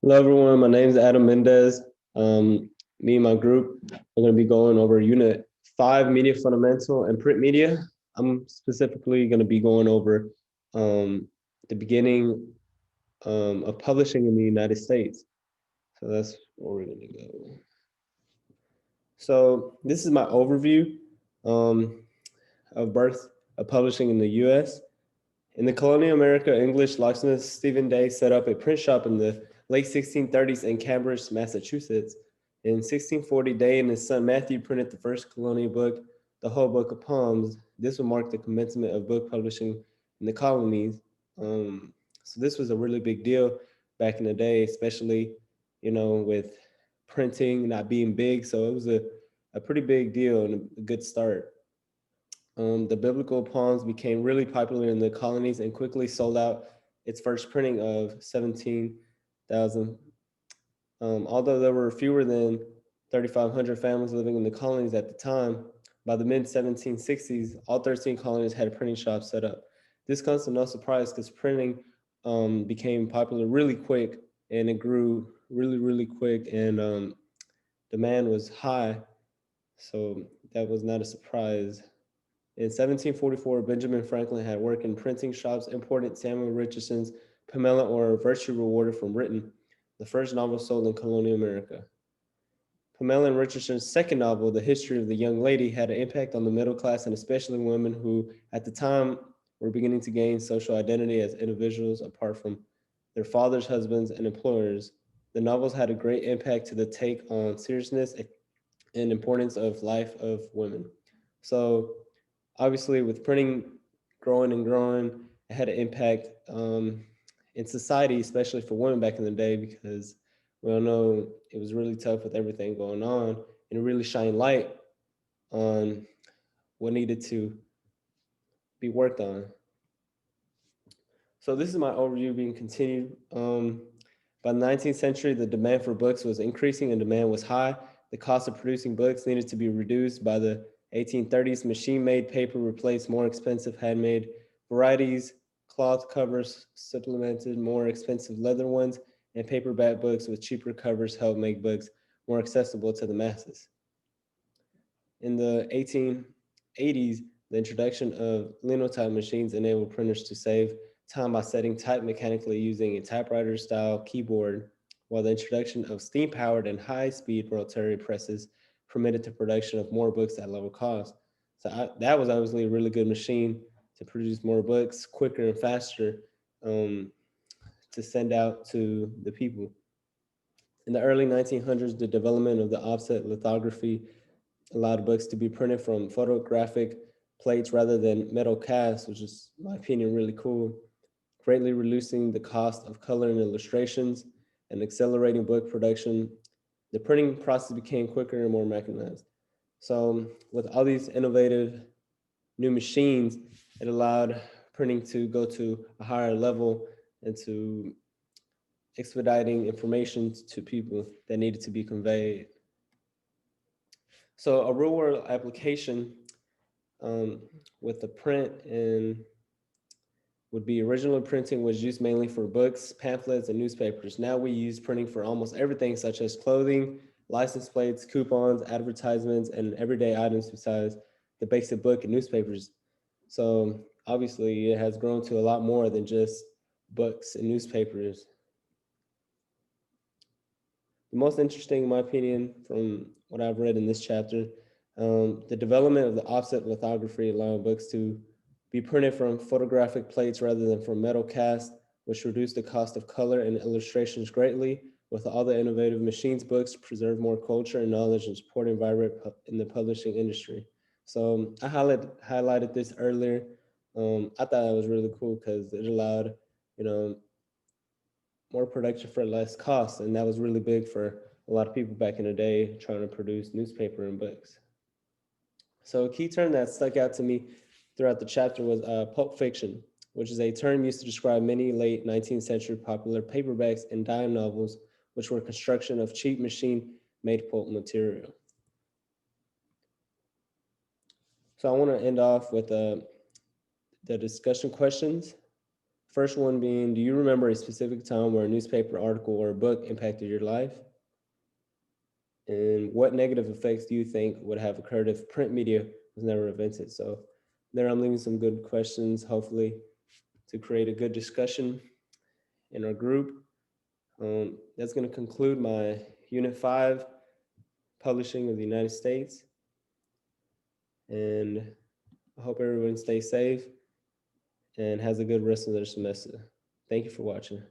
Hello, everyone. My name is Adam Mendez. Me and my group are going to be going over Unit 5, Media Fundamental and Print Media. I'm specifically going to be going over um, the beginning of publishing in the United States. So that's where we're going to go. So this is my overview um, of birth of publishing in the U.S. In the colonial America, English locksmith Stephen Day set up a print shop in the late 1630s in Cambridge, Massachusetts. In 1640, Day and his son Matthew printed the first colonial book, the Whole Book of Poems. This would mark the commencement of book publishing in the colonies. So this was a really big deal back in the day, especially, with printing not being big. So it was a pretty big deal and a good start. The biblical poems became really popular in the colonies and quickly sold out its first printing of 17,000. Although there were fewer than 3,500 families living in the colonies at the time, by the mid 1760s, all 13 colonies had printing shops set up. This comes to no surprise because printing became popular really quick and it grew really, really quick, and demand was high. So that was not a surprise. In 1744, Benjamin Franklin had worked in printing shops, imported Samuel Richardson's Pamela or Virtue Rewarded from Britain, the first novel sold in colonial America. Pamela and Richardson's second novel, The History of the Young Lady, had an impact on the middle class and especially women who, at the time, were beginning to gain social identity as individuals apart from their fathers, husbands, and employers. The novels had a great impact to the take on seriousness and importance of life of women. So obviously with printing growing and growing, it had an impact in society, especially for women back in the day, because we all know it was really tough with everything going on, and it really shined light on what needed to be worked on. So this is my overview being continued. By the 19th century, the demand for books was increasing and demand was high. The cost of producing books needed to be reduced. By the 1830s, machine-made paper replaced more expensive handmade varieties. Cloth covers supplemented more expensive leather ones, and paperback books with cheaper covers helped make books more accessible to the masses. In the 1880s, the introduction of linotype machines enabled printers to save time by setting type mechanically using a typewriter-style keyboard, while the introduction of steam-powered and high-speed rotary presses permitted the production of more books at lower cost. That was obviously a really good machine to produce more books quicker and faster, um, to send out to the people. In the early 1900s, the development of the offset lithography allowed books to be printed from photographic plates rather than metal casts, which is, in my opinion, really cool, greatly reducing the cost of color and illustrations and accelerating book production. The printing process became quicker and more mechanized. So, with all these innovative new machines, it allowed printing to go to a higher level and to expediting information to people that needed to be conveyed. So, a real world application um, with the print and would be original printing was used mainly for books, pamphlets, and newspapers. Now we use printing for almost everything, such as clothing, license plates, coupons, advertisements, and everyday items besides the basic book and newspapers. So obviously, it has grown to a lot more than just books and newspapers. The most interesting, in my opinion, from what I've read in this chapter, the development of the offset lithography allowing books to be printed from photographic plates rather than from metal cast, which reduced the cost of color and illustrations greatly. With all the innovative machines, books preserve more culture and knowledge and support environment in the publishing industry. So I highlighted this earlier. I thought that was really cool because it allowed, you know, more production for less cost, and that was really big for a lot of people back in the day trying to produce newspaper and books. So a key term that stuck out to me throughout the chapter was pulp fiction, which is a term used to describe many late 19th century popular paperbacks and dime novels, which were construction of cheap machine-made pulp material. So I want to end off with the discussion questions. First one being, do you remember a specific time where a newspaper article or a book impacted your life? And what negative effects do you think would have occurred if print media was never invented? So there I'm leaving some good questions, hopefully, to create a good discussion in our group. That's going to conclude my Unit 5, Publishing of the United States. And I hope everyone stays safe and has a good rest of their semester. Thank you for watching.